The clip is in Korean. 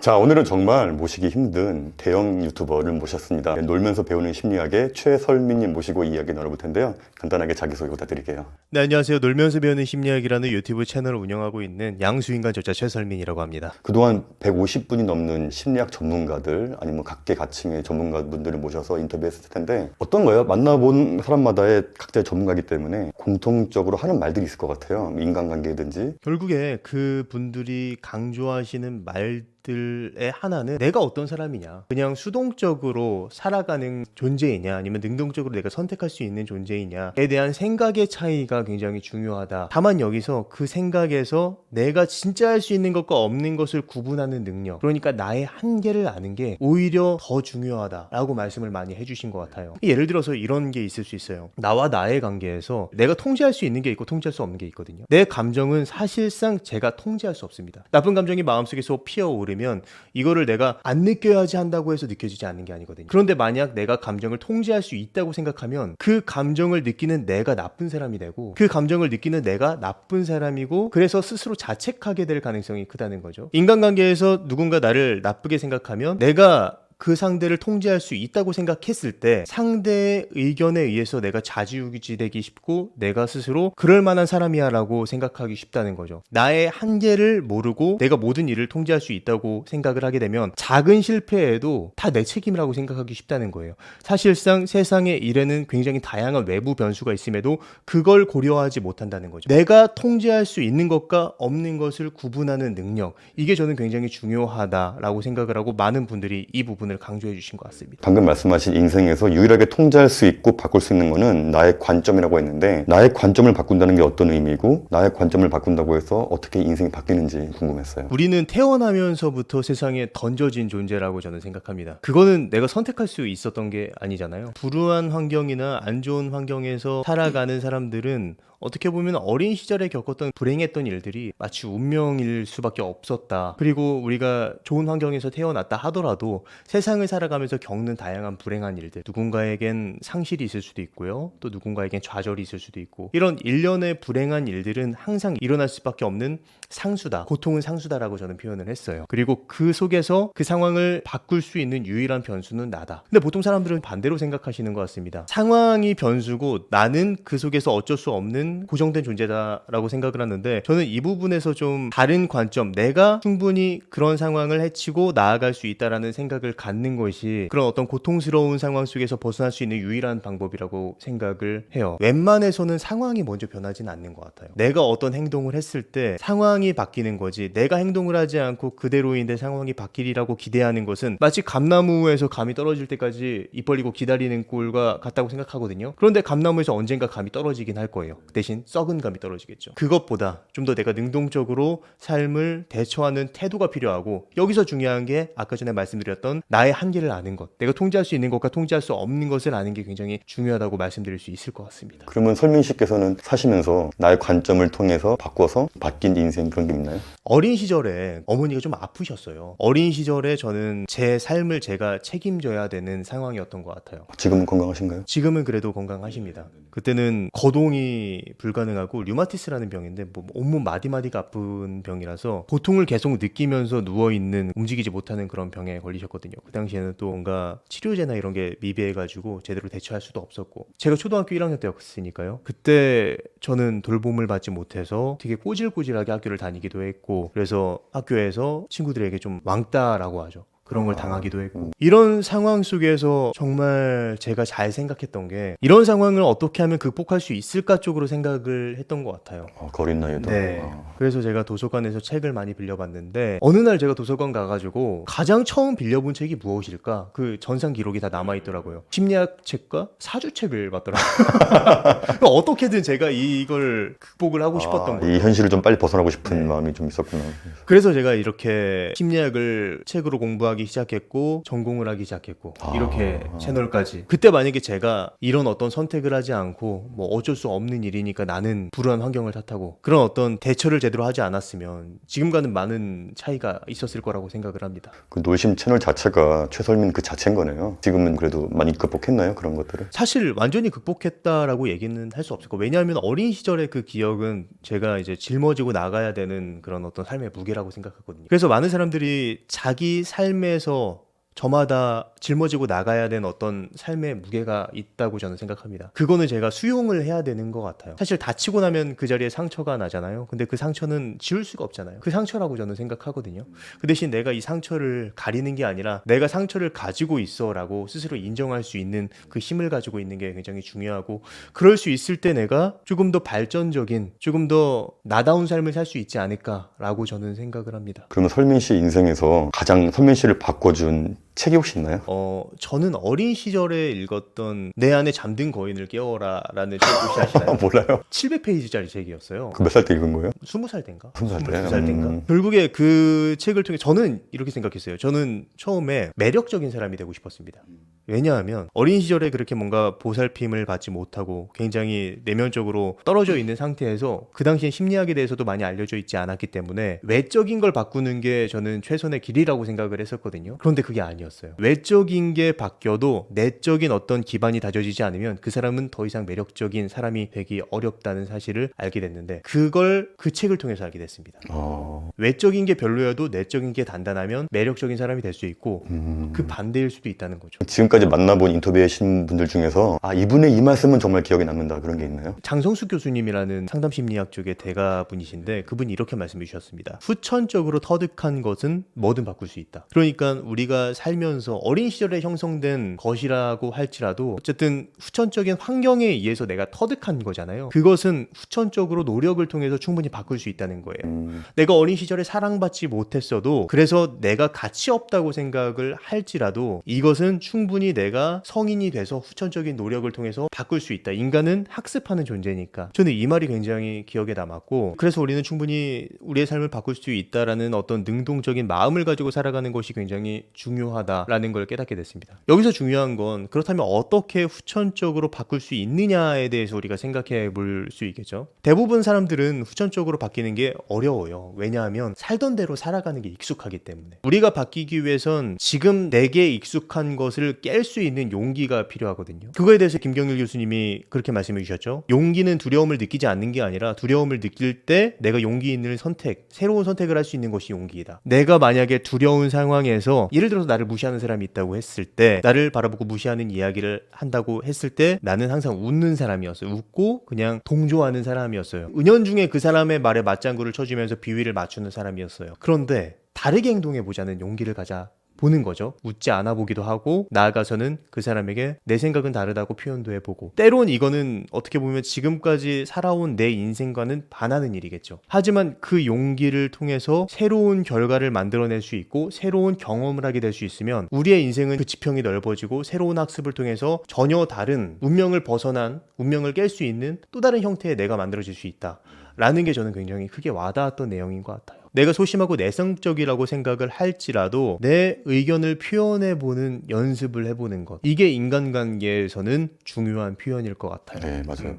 자, 오늘은 정말 모시기 힘든 대형 유튜버를 모셨습니다. 놀면서 배우는 심리학의 최설민님 모시고 이야기 나눠볼 텐데요. 간단하게 자기소개 부탁드릴게요. 네, 안녕하세요. 놀면서 배우는 심리학이라는 유튜브 채널을 운영하고 있는 양수인간 저자 최설민이라고 합니다. 그동안 150분이 넘는 심리학 전문가들 아니면 각계각층의 전문가분들을 모셔서 인터뷰했을 텐데 어떤가요? 만나본 사람마다의 각자의 전문가이기 때문에 공통적으로 하는 말들이 있을 것 같아요. 인간관계든지. 결국에 그 분들이 강조하시는 말들의 하나는 내가 어떤 사람이냐, 그냥 수동적으로 살아가는 존재이냐 아니면 능동적으로 내가 선택할 수 있는 존재이냐에 대한 생각의 차이가 굉장히 중요하다. 다만 여기서 그 생각에서 내가 진짜 할 수 있는 것과 없는 것을 구분하는 능력, 그러니까 나의 한계를 아는 게 오히려 더 중요하다라고 말씀을 많이 해주신 것 같아요. 예를 들어서 이런 게 있을 수 있어요. 나와 나의 관계에서 내가 통제할 수 있는 게 있고 통제할 수 없는 게 있거든요. 내 감정은 사실상 제가 통제할 수 없습니다. 나쁜 감정이 마음속에서 피어오르면 이거를 내가 안 느껴야지 한다고 해서 느껴지지 않는 게 아니거든요. 그런데 만약 내가 감정을 통제할 수 있다고 생각하면 그 감정을 느끼는 내가 나쁜 사람이 되고 그 감정을 느끼는 내가 나쁜 사람이고, 그래서 스스로 자책하게 될 가능성이 크다는 거죠. 인간관계에서 누군가 나를 나쁘게 생각하면 내가 그 상대를 통제할 수 있다고 생각했을 때 상대의 의견에 의해서 내가 좌지우지되기 쉽고 내가 스스로 그럴 만한 사람이야 라고 생각하기 쉽다는 거죠. 나의 한계를 모르고 내가 모든 일을 통제할 수 있다고 생각을 하게 되면 작은 실패에도 다 내 책임이라고 생각하기 쉽다는 거예요. 사실상 세상의 일에는 굉장히 다양한 외부 변수가 있음에도 그걸 고려하지 못한다는 거죠. 내가 통제할 수 있는 것과 없는 것을 구분하는 능력, 이게 저는 굉장히 중요하다라고 생각을 하고 많은 분들이 이 부분을 강조해 주신 것 같습니다. 방금 말씀하신 인생에서 유일하게 통제할 수 있고 바꿀 수 있는 거는 나의 관점이라고 했는데, 나의 관점을 바꾼다는 게 어떤 의미고 나의 관점을 바꾼다고 해서 어떻게 인생이 바뀌는지 궁금했어요. 우리는 태어나면서부터 세상에 던져진 존재라고 저는 생각합니다. 그거는 내가 선택할 수 있었던 게 아니잖아요. 불우한 환경이나 안 좋은 환경에서 살아가는 사람들은 어떻게 보면 어린 시절에 겪었던 불행했던 일들이 마치 운명일 수밖에 없었다. 그리고 우리가 좋은 환경에서 태어났다 하더라도 세상을 살아가면서 겪는 다양한 불행한 일들, 누군가에겐 상실이 있을 수도 있고요, 또 누군가에겐 좌절이 있을 수도 있고, 이런 일련의 불행한 일들은 항상 일어날 수밖에 없는 상수다, 고통은 상수다라고 저는 표현을 했어요. 그리고 그 속에서 그 상황을 바꿀 수 있는 유일한 변수는 나다. 근데 보통 사람들은 반대로 생각하시는 것 같습니다. 상황이 변수고 나는 그 속에서 어쩔 수 없는 고정된 존재다라고 생각을 하는데, 저는 이 부분에서 좀 다른 관점, 내가 충분히 그런 상황을 헤치고 나아갈 수 있다라는 생각을 갖는 것이 그런 어떤 고통스러운 상황 속에서 벗어날 수 있는 유일한 방법이라고 생각을 해요. 웬만해서는 상황이 먼저 변하지는 않는 것 같아요. 내가 어떤 행동을 했을 때 상황이 바뀌는 거지, 내가 행동을 하지 않고 그대로인데 상황이 바뀌리라고 기대하는 것은 마치 감나무에서 감이 떨어질 때까지 입 벌리고 기다리는 꼴과 같다고 생각하거든요. 그런데 감나무에서 언젠가 감이 떨어지긴 할 거예요. 대신 썩은 감이 떨어지겠죠. 그것보다 좀 더 내가 능동적으로 삶을 대처하는 태도가 필요하고, 여기서 중요한 게 아까 전에 말씀드렸던 나의 한계를 아는 것, 내가 통제할 수 있는 것과 통제할 수 없는 것을 아는 게 굉장히 중요하다고 말씀드릴 수 있을 것 같습니다. 그러면 설민 씨께서는 사시면서 나의 관점을 통해서 바꿔서 바뀐 인생 그런 게 있나요? 어린 시절에 어머니가 좀 아프셨어요. 어린 시절에 저는 제 삶을 제가 책임져야 되는 상황이었던 것 같아요. 지금은 건강하신가요? 지금은 그래도 건강하십니다. 그때는 거동이 불가능하고 류마티스라는 병인데 뭐 온몸 마디마디가 아픈 병이라서 고통을 계속 느끼면서 누워있는, 움직이지 못하는 그런 병에 걸리셨거든요. 그 당시에는 또 뭔가 치료제나 이런 게 미비해가지고 제대로 대처할 수도 없었고, 제가 초등학교 1학년 때였으니까요. 그때 저는 돌봄을 받지 못해서 되게 꼬질꼬질하게 학교를 다니기도 했고, 그래서 학교에서 친구들에게 좀 왕따라고 하죠. 그런 걸 당하기도 했고, 이런 상황 속에서 정말 제가 잘 생각했던 게 이런 상황을 어떻게 하면 극복할 수 있을까 쪽으로 생각을 했던 것 같아요. 그 어린 나이에도. 네. 그래서 제가 도서관에서 책을 많이 빌려봤는데, 어느 날 제가 도서관 가가지고 가장 처음 빌려본 책이 무엇일까? 그 전산 기록이 다 남아있더라고요. 심리학 책과 사주책을 봤더라고요. 어떻게든 제가 이걸 극복을 하고 싶었던 거예요. 이 현실을 좀 빨리 벗어나고 싶은 마음이 좀 있었구나. 그래서 제가 이렇게 심리학을 책으로 공부하기 공부하기 시작했고 전공을 하기 시작했고 아. 이렇게 채널까지. 그때 만약에 제가 이런 어떤 선택을 하지 않고 뭐 어쩔 수 없는 일이니까 나는 불우한 환경을 탓하고 그런 어떤 대처를 제대로 하지 않았으면 지금과는 많은 차이가 있었을 거라고 생각을 합니다. 그 놀심 채널 자체가 최설민 그 자체인 거네요. 지금은 그래도 많이 극복했나요? 그런 것들을? 사실 완전히 극복했다라고 얘기는 할 수 없을 거예요. 왜냐하면 어린 시절의 그 기억은 제가 이제 짊어지고 나가야 되는 그런 어떤 삶의 무게라고 생각하거든요. 그래서 많은 사람들이 자기 삶에서 저마다 짊어지고 나가야 되는 어떤 삶의 무게가 있다고 저는 생각합니다. 그거는 제가 수용을 해야 되는 것 같아요. 사실 다치고 나면 그 자리에 상처가 나잖아요. 근데 그 상처는 지울 수가 없잖아요. 그 상처라고 저는 생각하거든요. 그 대신 내가 이 상처를 가리는 게 아니라 내가 상처를 가지고 있어 라고 스스로 인정할 수 있는 그 힘을 가지고 있는 게 굉장히 중요하고, 그럴 수 있을 때 내가 조금 더 발전적인, 조금 더 나다운 삶을 살 수 있지 않을까라고 저는 생각을 합니다. 그러면 설민 씨 인생에서 가장 설민 씨를 바꿔준 책이 혹시 있나요? 저는 어린 시절에 읽었던 내 안에 잠든 거인을 깨워라 라는 책 혹시 아시나요? 몰라요. 700페이지짜리 책이었어요. 그 몇 살 때 읽은 거예요? 20살 때인가? 20살 때? 22살 때인가? 결국에 그 책을 통해 저는 이렇게 생각했어요. 저는 처음에 매력적인 사람이 되고 싶었습니다. 왜냐하면 어린 시절에 그렇게 뭔가 보살핌을 받지 못하고 굉장히 내면적으로 떨어져 있는 상태에서 그 당시엔 심리학에 대해서도 많이 알려져 있지 않았기 때문에 외적인 걸 바꾸는 게 저는 최선의 길이라고 생각을 했었거든요. 그런데 그게 아니었어요. 외적인 게 바뀌어도 내적인 어떤 기반이 다져지지 않으면 그 사람은 더 이상 매력적인 사람이 되기 어렵다는 사실을 알게 됐는데, 그걸 그 책을 통해서 알게 됐습니다. 외적인 게 별로여도 내적인 게 단단하면 매력적인 사람이 될 수 있고 그 반대일 수도 있다는 거죠. 지금까지 만나본 인터뷰하신 분들 중에서 이분의 이 말씀은 정말 기억에 남는다 그런 게 있나요? 장성수 교수님이라는 상담심리학 쪽의 대가분이신데 그분이 이렇게 말씀해 주셨습니다. 후천적으로 터득한 것은 뭐든 바꿀 수 있다. 그러니까 우리가 살면서 어린 시절에 형성된 것이라고 할지라도 어쨌든 후천적인 환경에 의해서 내가 터득한 거잖아요. 그것은 후천적으로 노력을 통해서 충분히 바꿀 수 있다는 거예요. 내가 어린 시절에 사랑받지 못했어도 그래서 내가 가치 없다고 생각을 할지라도 이것은 충분히 내가 성인이 돼서 후천적인 노력을 통해서 바꿀 수 있다. 인간은 학습하는 존재니까. 저는 이 말이 굉장히 기억에 남았고, 그래서 우리는 충분히 우리의 삶을 바꿀 수 있다라는 어떤 능동적인 마음을 가지고 살아가는 것이 굉장히 중요하다라는 걸 깨닫게 됐습니다. 여기서 중요한 건 그렇다면 어떻게 후천적으로 바꿀 수 있느냐에 대해서 우리가 생각해 볼 수 있겠죠. 대부분 사람들은 후천적으로 바뀌는 게 어려워요. 왜냐하면 살던 대로 살아가는 게 익숙하기 때문에. 우리가 바뀌기 위해선 지금 내게 익숙한 것을 깰 수 있는 용기가 필요하거든요. 그거에 대해서 김경률 교수님이 그렇게 말씀해 주셨죠. 용기는 두려움을 느끼지 않는 게 아니라 두려움을 느낄 때 내가 용기 있는 선택, 새로운 선택을 할 수 있는 것이 용기이다. 내가 만약에 두려운 상황에서 예를 들어서 나를 무시하는 사람이 있다고 했을 때, 나를 바라보고 무시하는 이야기를 한다고 했을 때 나는 항상 웃는 사람이었어요. 웃고 그냥 동조하는 사람이었어요. 은연중에 그 사람의 말에 맞장구를 쳐주면서 비위를 맞추는 사람이었어요. 그런데 다르게 행동해보자는 용기를 가자 보는 거죠. 웃지 않아 보기도 하고 나아가서는 그 사람에게 내 생각은 다르다고 표현도 해보고, 때론 이거는 어떻게 보면 지금까지 살아온 내 인생과는 반하는 일이겠죠. 하지만 그 용기를 통해서 새로운 결과를 만들어낼 수 있고 새로운 경험을 하게 될 수 있으면 우리의 인생은 그 지평이 넓어지고 새로운 학습을 통해서 전혀 다른 운명을 벗어난, 운명을 깰 수 있는 또 다른 형태의 내가 만들어질 수 있다 라는 게 저는 굉장히 크게 와닿았던 내용인 것 같아요. 내가 소심하고 내성적이라고 생각을 할지라도 내 의견을 표현해보는 연습을 해보는 것, 이게 인간관계에서는 중요한 표현일 것 같아요. 네, 맞아요.